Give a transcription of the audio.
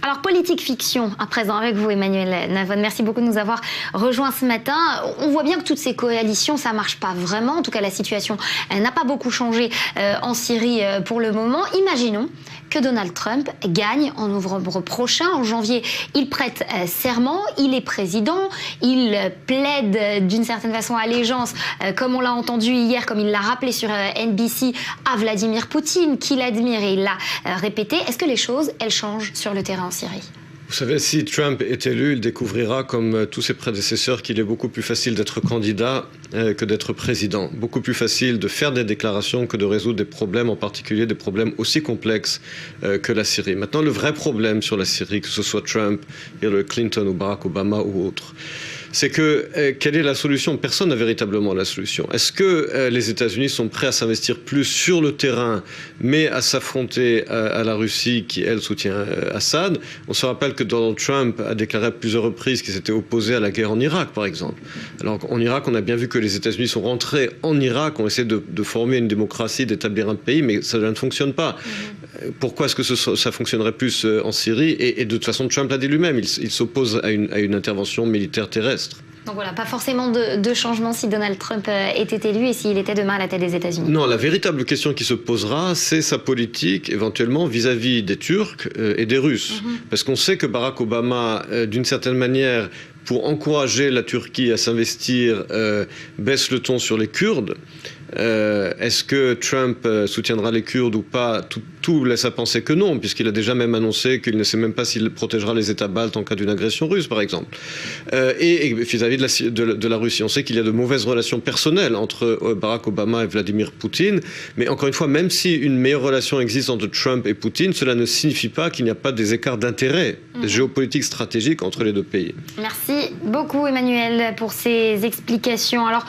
Alors, politique fiction, à présent avec vous, Emmanuel Navon. Merci beaucoup de nous avoir rejoints ce matin. On voit bien que toutes ces coalitions, ça ne marche pas vraiment. En tout cas, la situation n'a pas beaucoup changé en Syrie pour le moment. Imaginons que Donald Trump gagne en novembre prochain. En janvier, il prête serment, il est président, il plaide d'une certaine façon allégeance, comme on l'a entendu hier, comme il l'a rappelé sur NBC, à Vladimir Poutine, qu'il admire et il l'a répété. Est-ce que les choses, elles changent sur le terrain en Syrie ? Vous savez, si Trump est élu, il découvrira, comme tous ses prédécesseurs, qu'il est beaucoup plus facile d'être candidat que d'être président. Beaucoup plus facile de faire des déclarations que de résoudre des problèmes, en particulier des problèmes aussi complexes que la Syrie. Maintenant, le vrai problème sur la Syrie, que ce soit Trump, Hillary Clinton ou Barack Obama ou autre, c'est que quelle est la solution ? Personne n'a véritablement la solution. Est-ce que les États-Unis sont prêts à s'investir plus sur le terrain, mais à s'affronter à la Russie qui, elle, soutient Assad ? On se rappelle que Donald Trump a déclaré à plusieurs reprises qu'il s'était opposé à la guerre en Irak, par exemple. Alors qu'en Irak, on a bien vu que les États-Unis sont rentrés en Irak, ont essayé de former une démocratie, d'établir un pays, mais ça ne fonctionne pas. Pourquoi est-ce que ça fonctionnerait plus en Syrie ? Et de toute façon, Trump l'a dit lui-même, il s'oppose à une intervention militaire terrestre. Donc voilà, pas forcément de changement si Donald Trump était élu et s'il était demain à la tête des États-Unis. Non, la véritable question qui se posera, c'est sa politique éventuellement vis-à-vis des Turcs et des Russes. Parce qu'on sait que Barack Obama, d'une certaine manière, pour encourager la Turquie à s'investir, baisse le ton sur les Kurdes. Est-ce que Trump soutiendra les Kurdes ou pas ? Tout laisse à penser que non, puisqu'il a déjà même annoncé qu'il ne sait même pas s'il protégera les États baltes en cas d'une agression russe, par exemple. Et vis-à-vis de la Russie, on sait qu'il y a de mauvaises relations personnelles entre Barack Obama et Vladimir Poutine. Mais encore une fois, même si une meilleure relation existe entre Trump et Poutine, cela ne signifie pas qu'il n'y a pas des écarts d'intérêt géopolitiques stratégiques entre les deux pays. Merci beaucoup, Emmanuel, pour ces explications. Alors,